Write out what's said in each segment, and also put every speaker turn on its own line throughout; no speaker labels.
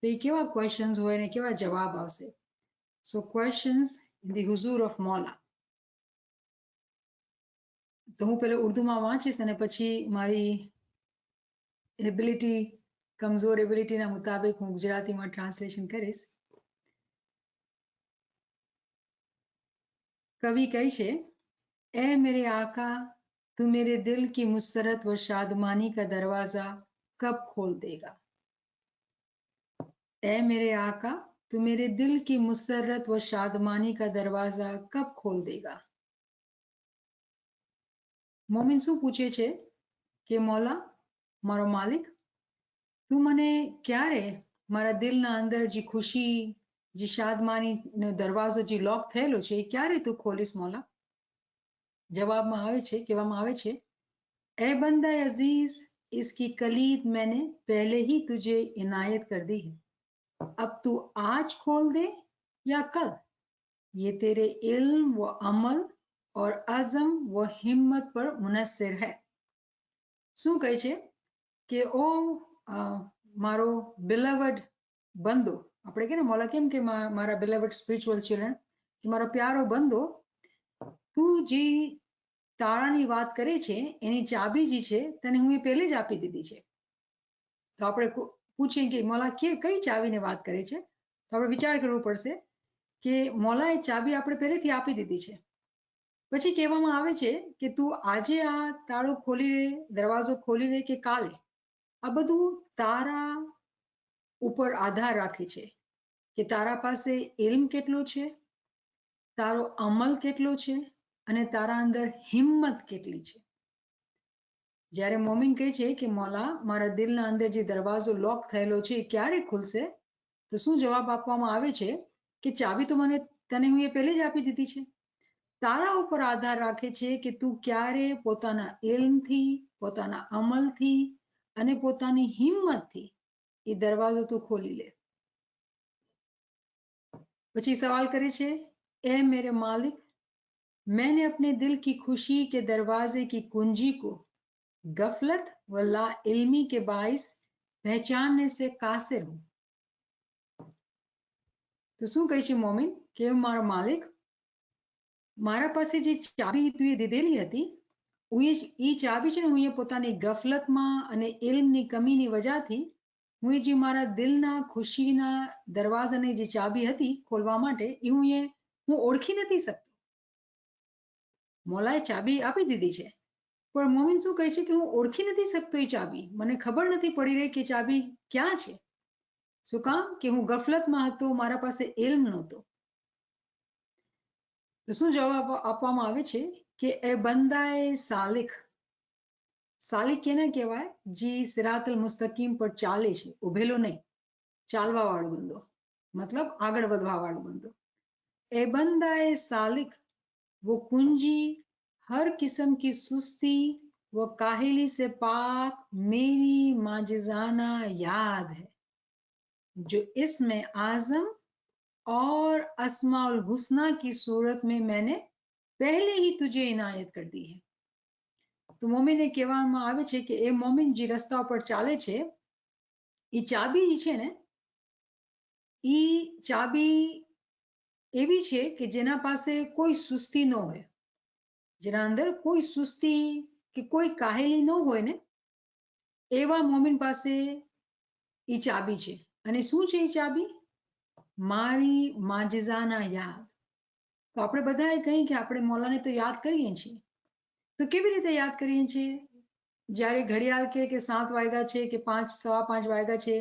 તો એ કેવા ક્વેશ્ચન્સ હોય ને કેવા જવાબ આવશે. સો questions in the Hazur of મૌલા. તો હું પેલો ઉર્દુમાં વાંચીશ અને પછી મારી એબિલિટી કમજોર એબિલિટીના મુતાબિક હું ગુજરાતીમાં ટ્રાન્સલેશન કરીશ. कवि कही छे, ए मेरे आका तू मेरे दिल की मुसरत व शादमानी का दरवाजा कब खोल देगा. ए मेरे आका तू मेरे दिल की मुसरत व शादमानी का दरवाजा कब खोल देगा. मोमिन શું પૂછે છે કે મૌલા મારો માલિક તું મને ક્યારે મારા દિલના અંદર જે ખુશી જે શાદમાનીનો દરવાજો જે લોક થયેલો છે એ ક્યારે તું ખોલીશ મૌલા. જવાબમાં આવે છે કહેવામાં આવે છે, ए बंदा अजीज इसकी कलीद मैंने पहले ही तुझे इनायत कर दी है, अब तू आज खोल दे या कल, ये तेरे इल्म व अमल और अज़म व हिम्मत पर मुनस्सिर है. શું કહે છે કે ઓ મારો બિલવડ બંદો, આપણે કે ને મોલા કેમ કે મારા બિલવડ સ્પિરિચ્યુઅલ ચિલ્ડ્રન, કે મારો પ્યારો બંદો, તું જે તાળાની વાત કરે છે એની ચાબી જે છે તને હું એ પહેલે જ આપી દીધી છે. તો આપણે પૂછીએ કે મોલા કઈ ચાવીની વાત કરે છે, તો આપણે વિચાર કરવો પડશે કે મોલા એ ચાબી આપણે પહેલેથી આપી દીધી છે. પછી કહેવામાં આવે છે કે તું આજે આ તાળું ખોલી લે, દરવાજો ખોલી લે કે કાલે, આ બધું તારા ઉપર આધાર રાખે છે કે તારા પાસે ઇલ્મ કેટલો છે, તારો અમલ કેટલો છે અને તારા અંદર હિંમત કેટલી છે. જ્યારે મોમિન કહે છે કે મૌલા મારા દિલના અંદર જે દરવાજો લોક થયેલો છે એ ક્યારે ખુલશે, તો શું જવાબ આપવામાં આવે છે કે ચાબી તો તને હું એ પહેલે જ આપી દીધી છે. તારા ઉપર આધાર રાખે છે કે તું ક્યારે પોતાના ઇલ્મથી, પોતાના અમલથી અને પોતાની હિંમતથી એ દરવાજો તું ખોલી લે. પછી સવાલ કરે છે, ए मेरे मालिक मैंने अपने दिल की खुशी के दरवाजे की कुंजी को गफलत व ला इल्मी के बाइस पहचानने से कासिर हूं. તો શું કહે છે મોમિન કે મારો માલિક મારા પાસે જે ચાબી તું દીધેલી હતી એ ચાબી છે ને હું એ પોતાની ગફલતમાં અને ઇલ્મની કમીની વજહથી હું જે મારા દિલના ખુશીના દરવાજાની જે ચાબી હતી ખોલવા માટે એ હું ઓળખી નથી શકતો. મોલાએ ચાબી આપી દીધી છે પણ મોમિન શું કહે છે કે હું ઓળખી નથી શકતો એ ચાબી, મને ખબર નથી પડી રહી કે ચાબી ક્યાં છે. શું કામ કે હું ગફલતમાં હતો, મારા પાસે ઇલ્મ નહોતો. તો શું જવાબ આપવામાં આવે છે કે એ બંદાએ સાલિક, સાલિક કેને કહેવાય જે સિરાતુલ મુસ્તકીમ પર ચાલે છે, ઉભેલો નહીં, ચાલવા વાળો બંદો, મતલબ આગળ વધવા વાળો બંદો. ए बंदाए सालिक वो कुंजी हर किस्म की सुस्ती व काहिली से पाक मेरी माजिजाना याद है, जो इसमें आजम और अस्माउल हुस्ना की सूरत में मैंने पहले ही तुझे इनायत कर दी है. તો મોમિનને કહેવામાં આવે છે કે એ મોમિન જે રસ્તા ઉપર ચાલે છે એ ચાબી છે ને એ ચાબી એવી છે કે જેના પાસે કોઈ સુસ્તી ન હોય, જેના અંદર કોઈ સુસ્તી કે કોઈ કાહેલી ન હોય ને એવા મોમિન પાસે એ ચાબી છે. અને શું છે એ ચાબી? મારી માજિઝાના યાદ. તો આપણે બધાએ કહી કે આપણે મૌલાને તો યાદ કરીએ છીએ, તો કેવી રીતે યાદ કરીએ છીએ? જ્યારે ઘડિયાળ કે 7 વાગ્યા છે કે 5 સવા 5 વાગ્યા છે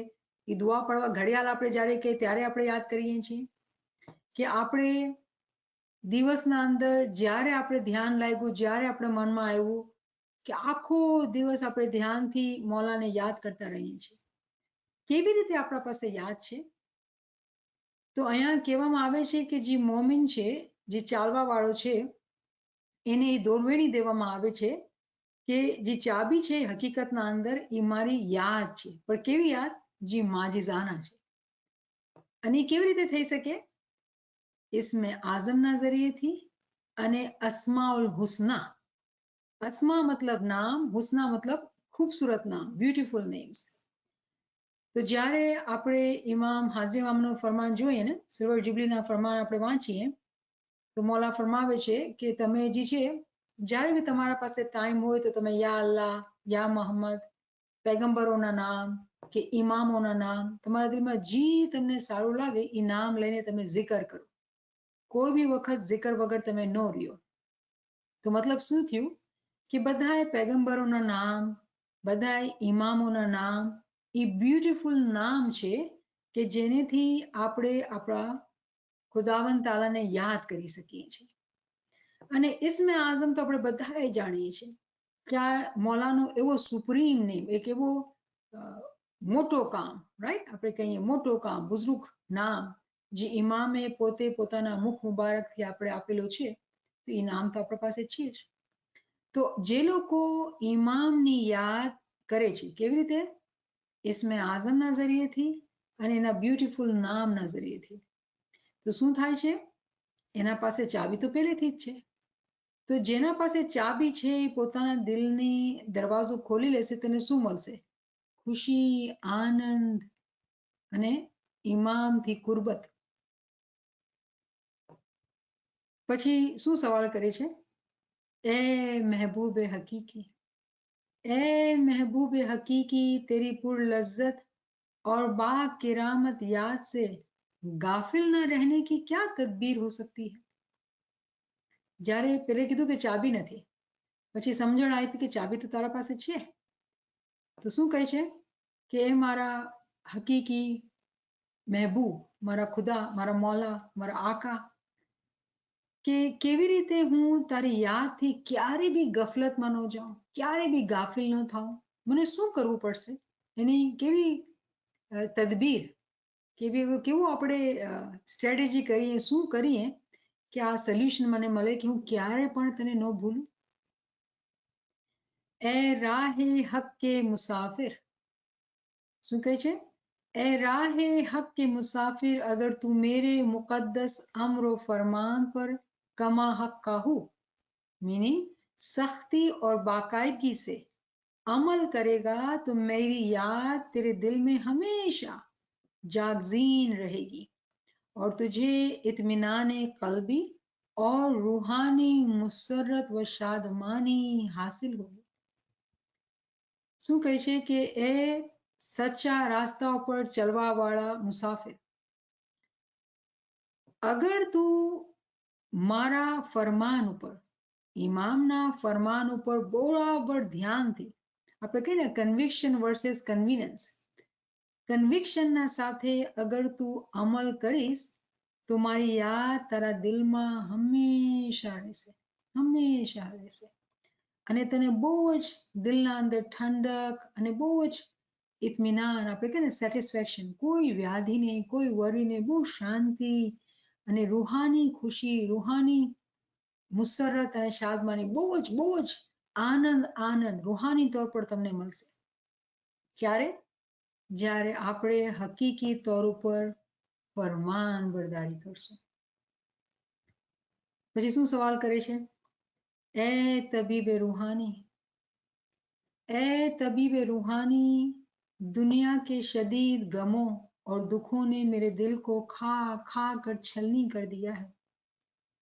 એ દુઆ પડવા ઘડિયાળ આપણે જ્યારે કે ત્યારે આપણે યાદ કરીએ છીએ કે આપણે દિવસના અંદર જ્યારે આપણે ધ્યાન લાગ્યું, જ્યારે આપણે મનમાં આવ્યું કે આખો દિવસ આપણે ધ્યાનથી મૌલાને યાદ કરતા રહીએ છીએ. કેવી રીતે આપણા પાસે યાદ છે? તો અહીંયા કહેવામાં આવે છે કે જે મોમિન છે, જે ચાલવા વાળો છે, એને દોરવેણી દેવામાં આવે છે કે જે ચાબી છે હકીકતના અંદર એ મારી યાદ છે, પણ કેવી યાદ? જે માજિઝાના છે. અને કેવી રીતે થઈ શકે? इसमें आजमना जरिएથી અને अस्माउल हुस्ना, अस्मा मतलब नाम, हुस्ना मतलब खूबसूरत नाम, ब्यूटीफुल नेम्स. તો જ્યારે આપણે ઇમામ હાઝી ઇમામનું ફરમાન જોઈએ ને, સિલ્વર જ્યુબલીના ફરમાન આપણે વાંચીએ તો મૌલા ફરમાવે છે કે તમે જે છે જ્યારે બી તમારા પાસે ટાઈમ હોય તો તમે યા અલ્લાહ, યા મોહમ્મદ, પૈગંબરોના નામ કે ઇમામોના નામ, તમારા દિલમાં જે તમને સારું લાગે એ નામ લઈને તમે zikr કરો. કોઈ બી વખત zikr વગર તમે ન રહ્યો. તો મતલબ શું થયું કે બધાએ પૈગંબરોના નામ, બધાએ ઇમામોના નામ એ બ્યુટીફુલ નામ છે કે જેનેથી આપણે આપણા ખુદાવંદ તાલાને યાદ કરી શકીએ છીએ. અને ઇસ્મે આઝમ તો આપણે બધાએ જાણીએ છીએ કે આ મૌલાનો એવો સુપ્રીમ નેમ, એક એવો મોટો કામ, રાઈટ, આપણે કહીએ મોટો કામ, બુઝુર્ગ નામ જે ઇમામે પોતે પોતાના મુખ મુબારકથી આપણે આપેલો છે, તો એ નામ તો આપણા પાસે છે જ. તો જે લોકો ઇમામની યાદ કરે છે કેવી રીતે? ઇસ્મે આઝમના જરીએથી અને એના બ્યુટીફુલ નામના જરીએથી. તો શું થાય છે? એના પાસે ચાબી તો પહેલેથી જ છે. તો જેના પાસે ચાબી છે એ પોતાના દિલની દરવાજો ખોલી લેશે, તેને શું મળશે? ખુશી, આનંદ અને ઇમામથી કુરબત. પછી શું સવાલ કરે છે? એ મહેબૂબે હકીકી, ए महबूब हकीकी, तेरी पुर लज्जत और बा किरामत याद से गाफिल न रहने की क्या तदबीर हो सकती है. જ્યારે પેલે કીધું કે ચાબી નથી, પછી સમજણ આપી કે ચાબી તો તારા પાસે છે. તો શું કહે છે કે એ મારા હકીકી મહેબૂબ, મારા ખુદા, મારા મૌલા, મારા આકા, કે કેવી રીતે હું તારી યાદથી ક્યારે બી ગફલતમાં ન જાઉં, ક્યારે બી ગાફિલ ન થાઉં. મને શું કરવું પડશે? એની કેવી તદબીર, કેવું આપણે સ્ટ્રેટેજી કરીએ, શું કરીએ કે આ સોલ્યુશન મને મળે કે હું ક્યારે પણ તને ન ભૂલું. એ રાહે હક કે મુસાફિર, શું કહે છે? ए राहे हक के मुसाफिर, अगर तू मेरे मुकद्दस अम्र फरमान पर कमा हक का हो, मीनिंग सख्ती और बाकायदगी से अमल करेगा तो मेरी याद तेरे दिल में हमेशा जागजीन रहेगी और तुझे इत्मीनान कल्बी और रूहानी मुसरत व शादमानी हासिल होगी. શું કહે છે કે એ સચ્ચા રાસ્તા ઉપર ચલવા વાળા મુસાફિર, અગર તું મારા ફરમાન ઉપર, ઇમામના ફરમાન ઉપર બરાબર ધ્યાનથી, આપણે કહીએ ને કન્વિક્શન વર્સેસ કન્વીનન્સ, કન્વિક્શનના સાથે અગર તું અમલ કરીશ તો મારી યાદ તારા દિલમાં હંમેશા રહેશે, હંમેશા રહેશે. અને તને બહુ જ દિલના અંદર ઠંડક અને બહુ જ ઇત્મીનાન, આપણે કહીએ ને સેટિસ્ફેક્શન, કોઈ વ્યાધિ નહીં, કોઈ વરી નહીં, બહુ શાંતિ અને રૂહાની ખુશી, રૂહાની મુસરત અને શાદમાની, બહુ જ આનંદ રૂહાની તौर પર તમને મળશે. ક્યારે? જ્યારે આપણે હકીકી તौर ઉપર ફરમાન બરદારી કરશું. પછી શું સવાલ કરે છે? ए तबीब रूहानी, ए तबीब रूहानी, दुनिया के शदीद गमों और दुखों ने मेरे दिल को खा खा कर छलनी कर दिया है,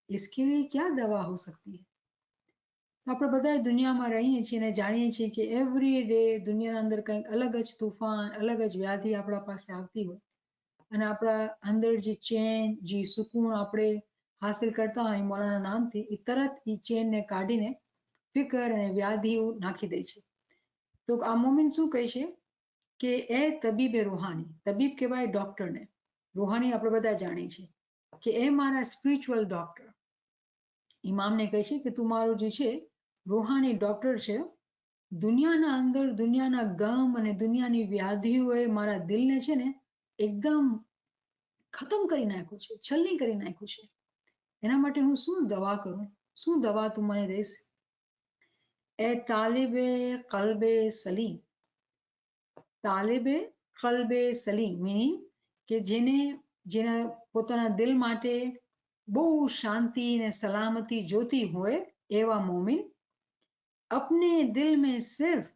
इसके लिए क्या दवा हो सकती है. આપણે બધા દુનિયામાં રહીએ છીએ અને જાણીએ છીએ કે એવરી ડે દુનિયાના અંદર કંઈક અલગ જ તૂફાન, અલગ જ વ્યાધિ આપણા પાસે આવતી હોય અને આપણા અંદર જે ચેન, જે સુકૂન આપણે હાસિલ કરતા હોય મૌલાના નામથી, એ તરત એ ચેનને કાઢીને ફિકર અને વ્યાધિઓ નાખી દે છે. તો આ મોમિન શું કહે છે કે એ તબીબે રૂહાની, તબીબ કહેવાય ડોક્ટરને, રૂહાની આપણે બધા જાણીએ છીએ કે એ મારા સ્પિરિચ્યુઅલ ડોક્ટર. ઇમામને કહે છે કે તું મારું જે છે રૂહાની ડોક્ટર છે. દુનિયાના અંદર દુનિયાના ગમ અને દુનિયાની વ્યાધિઓએ મારા દિલને છે ને એકદમ ખતમ કરી નાખ્યું છે, છલની કરી નાખ્યું છે. એના માટે હું શું દવા કરું? શું દવા તું મને દઈશ? એ તાલિબે કલ્બે સલીમ, તાલિબે કલ્બે સલીમ મીનિંગ કે જેના પોતાના દિલ માટે બહુ શાંતિ અને સલામતી જોતી હોય એવા મોમિન, अपने दिल में सिर्फ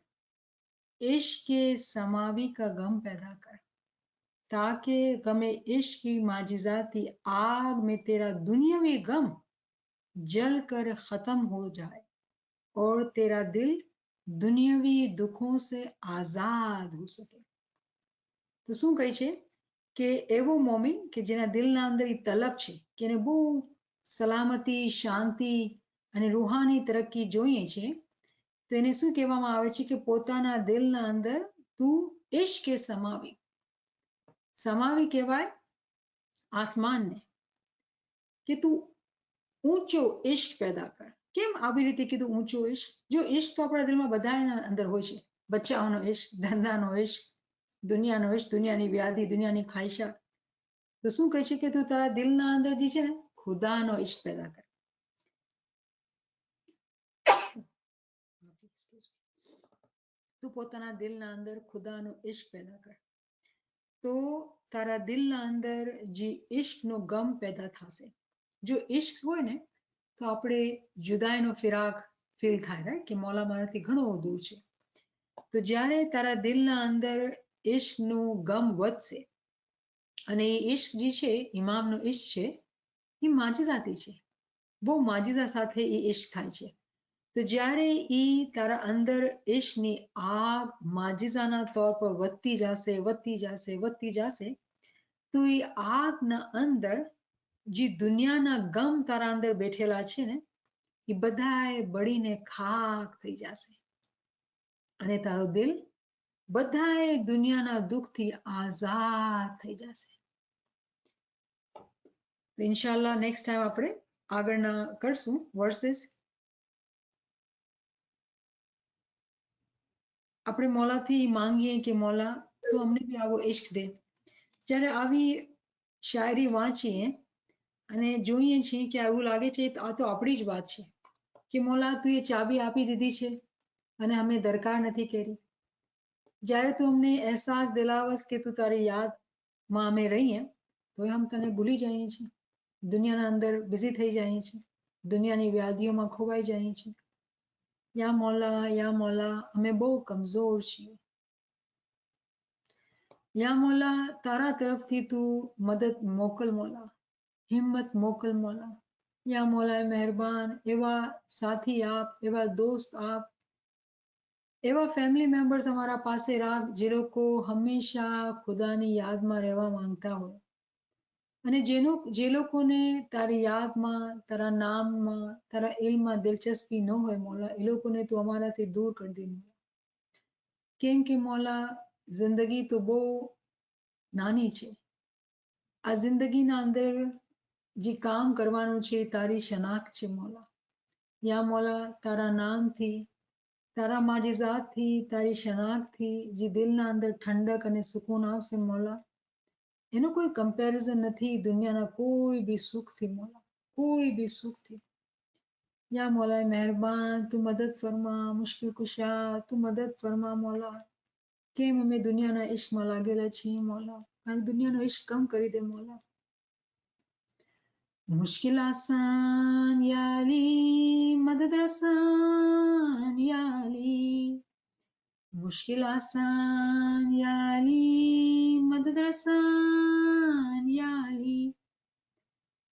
इश्क समावी का गम पैदा कर. ताकि गमे इश्क की माजिजाती आग में तेरा दुनियावी गम जल कर खत्म हो जाए और तेरा दिल दुनियावी दुखों से आजाद हो सके. તો શું કહે છે કે એવો મોમિન કે જેના દિલના અંદર એ તલબ છે કે એને બહુ સલામતી, શાંતિ અને રૂહાની તરક્કી જોઈએ છે, તો એને શું કહેવામાં આવે છે કે પોતાના દિલના અંદર તું ઇશ્ક સમાવી. સમાવી કહેવાય આસમાનને, કે તું ઊંચો ઇશ્ક પેદા કર. કેમ આવી રીતે કીધું ઊંચો ઇશ્ક? જો ઇશ્ક તો આપણા દિલમાં બધાના અંદર હોય છે. બચ્ચાઓનો ઇશ્ક, ધંધાનો ઇશ્ક, દુનિયાનો ઇશ્ક, દુનિયાની વ્યાધિ, દુનિયાની ખ્વાહિશા. તો શું કહે છે કે તું તારા દિલના અંદર જે છે ને ખુદાનો ઇશ્ક પેદા કર. તું પોતાના દિલના અંદર ખુદાનો ઇશ્ક પેદા કર, તો તારા દિલના અંદર જે ઇશ્કનો ગમ પેદા થશે. જો ઇશ્ક હોય ને તો આપણે જુદાઈનો ફિરાક ફીલ થાય, રાઈટ, કે મોલા મારાથી ઘણો દૂર છે. તો જ્યારે તારા દિલના અંદર ઇશ્કનો ગમ વધશે, અને એ ઇશ્ક જે છે, ઇમામનો ઇશ્ક છે, એ માજીઝાતી છે. બહુ માજીઝા સાથે એ ઇશ્ક થાય છે. તો જ્યારે એ તારા અંદર ઇશ્કની આગ માજીઝાના તौर પર વધતી જશે, વધતી જશે, વધતી જશે, તો એ આગના અંદર જે દુનિયાના ગમ તારા અંદર બેઠેલા છે ને, એ બધાએ બળીને ખાક થઈ જશે, અને તારો દિલ બધાએ દુનિયાના દુઃખથી આઝાદ થઈ જશે. તો ઇન્શાલ્લાહ નેક્સ્ટ ટાઈમ આપણે આગળના કરશું વર્सेस. આપણે મોલાથી માંગીએ કે મોલા તું અમને બી આવો ઇશ્ક દે. જ્યારે આવી શાયરી વાંચીએ અને જોઈએ છીએ કે એવું લાગે છે આ તો આપણી જ વાત છે, કે મોલા તું એ ચાબી આપી દીધી છે અને અમે દરકાર નથી કરી. જ્યારે તું અમને અહેસાસ દિલાવસ કે તું તારી યાદમાં અમે રહીએ, તો હમ તને ભૂલી જઈએ છીએ, દુનિયાના અંદર બિઝી થઈ જઈએ છીએ, દુનિયાની વ્યાધિઓમાં ખોવાઈ જઈએ છીએ. યા મોલા અમે બહુ કમજોર છીએ. યા મોલા તારા તરફથી તું મદદ મોકલ મોલા, હિંમત મોકલ મોલા. યા મોલા મહેરબાન એવા સાથી આપ, એવા દોસ્ત આપ, એવા ફેમિલી મેમ્બર્સ અમારા પાસે રાખ જે લોકો હંમેશા ખુદાની યાદમાં રહેવા માંગતા હોય, અને જે લોકોને તારી યાદમાં, તારા નામમાં, તારા ઇલ્મમાં દિલચસ્પી ન હોય મોલા, એ લોકોને તું અમારાથી દૂર કરી દે મોલા. કેમ કે મોલા જિંદગી તો બહુ નાની છે. આ જિંદગીના અંદર જે કામ કરવાનું છે તારી શનાખ્ત છે મોલા. યા મોલા તારા નામથી, તારા માજીઝાતથી, તારી શનાખ્તથી જે દિલના અંદર ઠંડક અને સુકૂન આવશે મોલા, એનો કોઈ કમ્પેરિઝન નથી દુનિયાના કોઈ બી સુખથી મોલા, કોઈ બી સુખથી. યા મોલા મહેરબાન તું મદદ ફરમા, મુશ્किल कुशा તું મદદ ફરમા મોલા. કેમ અમે દુનિયાના ઇશ્કમાં લાગેલા છીએ મોલા, અને દુનિયાનો ઇશ્ક કમ કરી દે મોલા. મુશ્किल આસાન યા અલી, મદદ રસાન યા અલી. मुश्किल आसान या अली, मदद रसान या अली.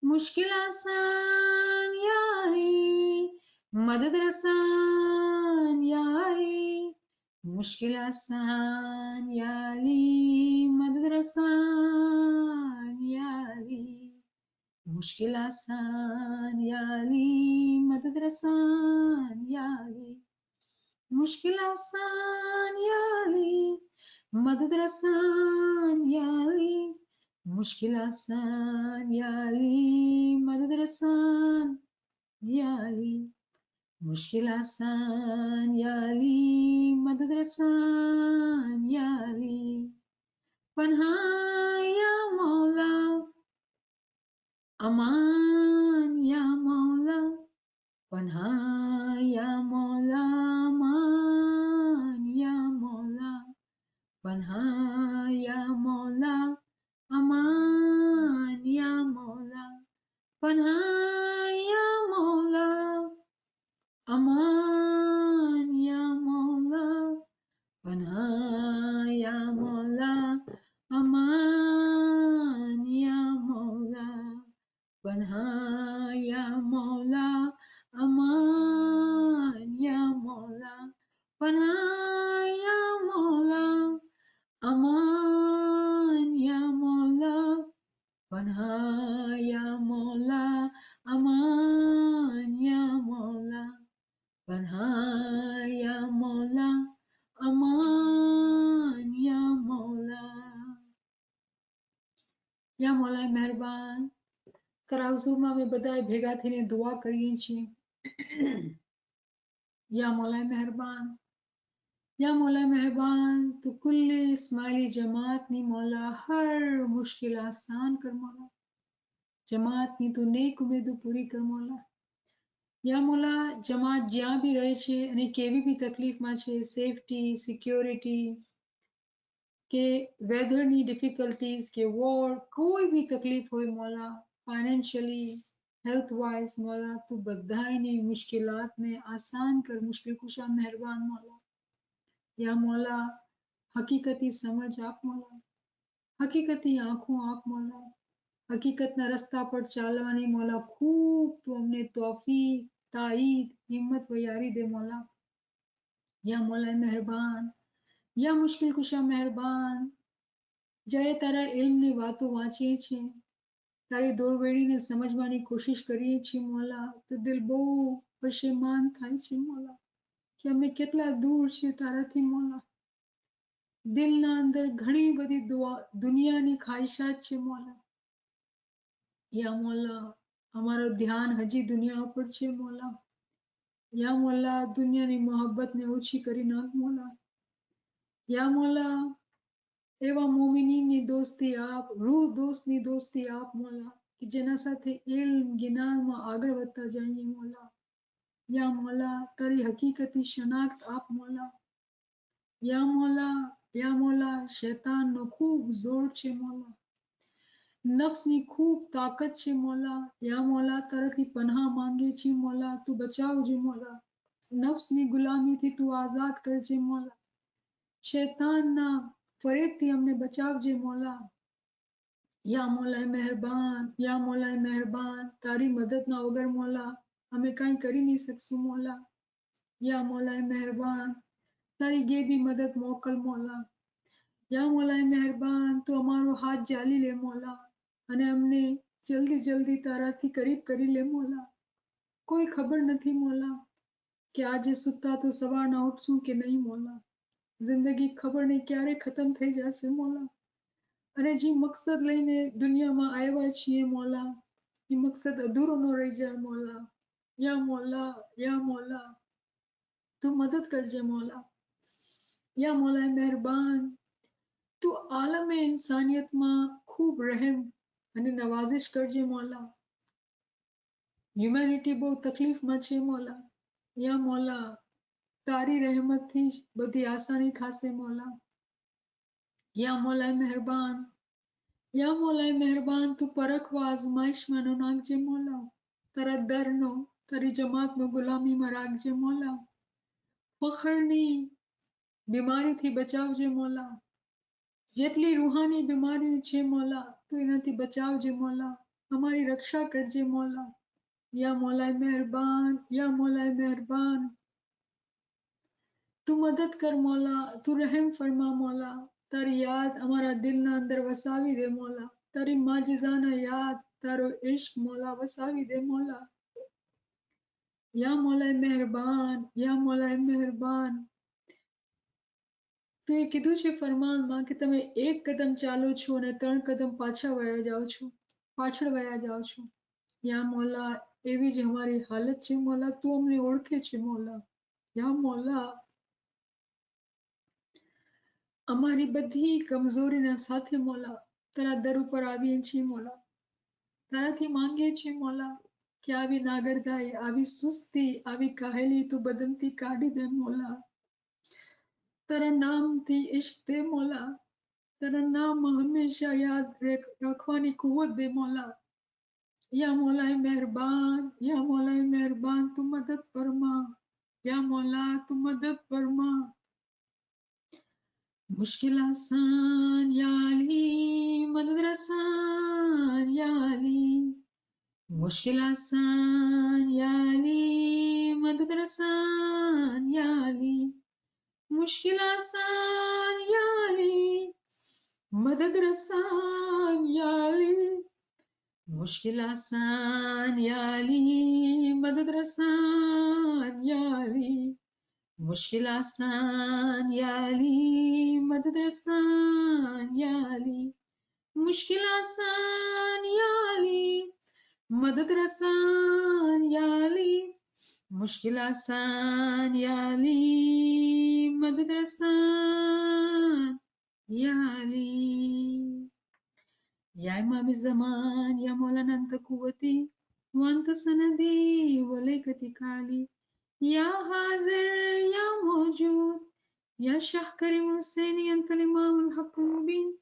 मुश्किल आसान या अली, मदद रसान या अली. मुश्किल आसान या अली, मदद रसान या अली. मुश्किल आसान या अली, मदद रसान या अली. मुश्किल आसान या अली, मदद रसान या अली. मुश्किल आसान या अली, मदद रसान या अली. मुश्किल आसान या अली, मदद रसान या अली. पन्हा या मौला, अमान या मौला. पन्हा या मौला, अमान या मौला. पन्हा या मौला, अमान या मौला. पन्हा या मौला, अमान या मौला. पन्हा या मौला, अमान पन्हा या मौला अमान या मौला पन्हा या मौला अमान या मौला पन्हा या मौला अमान या मौला पन्हा या मौला अमान या मौला या मौला મહેરબાન તરાઉઝુમાં અમે બધાએ ભેગા થઈને દુઆ કરીએ છીએ યા મૌલા મહેરબાન યા મૌલા મહેરબાન તું કુલ્લે ઇસ્માઇલી જમાતની મૌલા હર મુશ્કિલ આસાન કર મૌલા જમાતની તું નેક ઉમેદો પૂરી કર મૌલા યા મૌલા જમાત જ્યાં બી રહે છે અને કેવી બી તકલીફમાં છે સેફટી સિક્યોરિટી કે વેધરની ડિફિકલ્ટીઝ કે વોર કોઈ બી તકલીફ હોય મૌલા ફાઇનાન્શિયલી હેલ્થ વાઇઝ મૌલા તું બધાની મુશ્કેલાતને આસાન કર મુશ્किल कुशा મહેરબાન મૌલા યા મૌલા હકીકતી સમજ આપ મૌલા હકીકતી આંખો આપ મૌલા હકીકતના રસ્તા પર ચાલવાની મૌલા ખૂબ તું અમને તોફીક તાઈદ હિમ્મત વયારી દે મૌલા યા મૌલા મહેરબાન યા મુશ્किल कुशा મહેરબાન જ્યારે તારા ઇલ્મની વાતો વાંચીએ છીએ તારી દોરવેડીને સમજવાની કોશિશ કરીએ છીએ મૌલા તો દિલ બહુ પરેશાન થાય છે મૌલા કે અમે કેટલા દૂર છીએ તારાથી મૌલા દિલના અંદર ઘણી બધી દુનિયાની ખ્વાહિશાત છે મૌલા યા મૌલા અમારો ધ્યાન હજી દુનિયા ઉપર છે મૌલા યા મૌલા દુનિયાની મોહબ્બતને ઓછી કરી નાખ મૌલા યા મૌલા એવા મોમિનીની દોસ્તી આપ રૂહ દોસ્તની દોસ્તી આપ મૌલા કે જેના સાથે ઇલ્મ જ્ઞાનમાં આગળ વધતા જઈએ મૌલા યા મૌલા તારી હકીકતી શનાખ્ત આપ મૌલા યા મૌલા શૈતાનનો ખૂબ જોર છે મૌલા નફ્સની ખૂબ તાકાત છે મૌલા યા મૌલા તારાથી પનાહ માંગે છે મૌલા તું બચાવજે મૌલા નફ્સની ગુલામીથી તું આઝાદ કરજે મૌલા શૈતાનના ફરેબથી અમને બચાવજે મૌલા યા મૌલા મહેરબાન તારી મદદના વગર મૌલા અમે કાંઈ કરી નહીં શકશું મૌલા યા મૌલા મહેરબાન તારી ગેબી મદદ મોકલ મૌલા યા મૌલા મહેરબાન તું અમારો હાથ જાલી લે મૌલા અને અમને જલ્દી તારાથી કરીબ કરી લે મૌલા કોઈ ખબર નથી મૌલા કે આજે સુતા તો સવારના ઉઠશું કે નહીં મૌલા જિંદગી ખબર નહીં ક્યારે ખતમ થઈ જશે મૌલા અને જે મકસદ લઈને દુનિયામાં આવ્યા છીએ મૌલા એ મકસદ અધૂરો ન રહી જાય મૌલા યા મૌલા તું મદદ કરજે મૌલા યા મૌલા મહેરબાન તું આલમે ઇન્સાનિયતમાં ખૂબ રહેમ અને નવાઝિશ કરજે મૌલા હ્યુમેનિટી બહુ તકલીફમાં છે મૌલા યા મૌલા તારી રહેમતથી જ બધી આસાની થશે મૌલા યા મૌલા મહેરબાન તું પરખવા આઝમાઈશમાં ન નાખજે મૌલા તારા દરનો તારી જમાતનો ગુલામીમાં રાખજે મૌલા ફખરની બીમારીથી બચાવજે મૌલા જેટલી રૂહાની બીમારીઓ છે મૌલા તું એનાથી બચાવજે મૌલા અમારી રક્ષા કરજે મૌલા યા મૌલા મહેરબાન તું મદદ કર મૌલા તું રહેમ ફરમા મૌલા તારી યાદ અમારા દિલના અંદર વસાવી દે મૌલા તારી માજિઝાના યાદ તારો ઇશ્ક મૌલા વસાવી દે મૌલા યા મૌલા મહેરબાન તું એ કીધું છે ફરમાનમાં કે તમે એક કદમ ચાલો છો અને 3 કદમ પાછળ વયા જાઓ છો યા મૌલા એવી જ અમારી હાલત છે મૌલા તું અમને ઓળખે છે મૌલા યા મૌલા અમારી બધી કમજોરીના સાથે મૌલા તારા દર ઉપર આવીએ છીએ મૌલા તારાથી માંગીએ છીએ મૌલા કે આવી નાગરદાઈ આવી સુસ્તી આવી કાહેલી તું બદનથી કાઢી દે મૌલા તારા નામથી ઇશ્ક દે મૌલા તારા નામ હંમેશા યાદ રાખવાની કુવત દે મૌલા યા મૌલા મહેરબાન તું મદદ ફરમા યા મૌલા તું મદદ ફરમા मुश्किल आसान या अली मदद रसान या अली मुश्किल आसान या अली, मदद रसान या अली, मुश्किल आसान या अली, मदद रसान या अली, मुश्किल आसान या अली, मदद रसान या अली, मुश्किल आसान या अली, मदद रसान या अली, मुश्किल आसान या अली, मदद रसान या अली, मुश्किल आसान या अली, मदद रसान या अली. या इमाम ज़मान या मौलाना अंत कुव्वती वंत सनदी वलैकती काली, या हाजिर या मौजूद या शाह करीम हुसैनी अंतल इमामुल हक़्क़ुल मुबीन,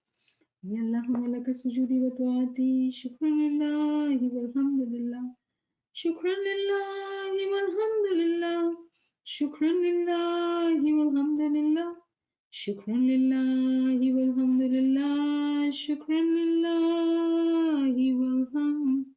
या अल्लाहुम्मा लका सुजूदी व तुआती, शुक्रन लिल्लाहि वल्हम्दुलिल्लाह, शुक्रन लिल्लाहि वल्हम्दुलिल्लाह, शुक्रन लिल्लाहि वल्हम्दुलिल्लाह, शुक्रन लिल्लाहि वल्हम्दुलिल्लाह, शुक्रन लिल्लाहि वल्हम्दुलिल्लाह.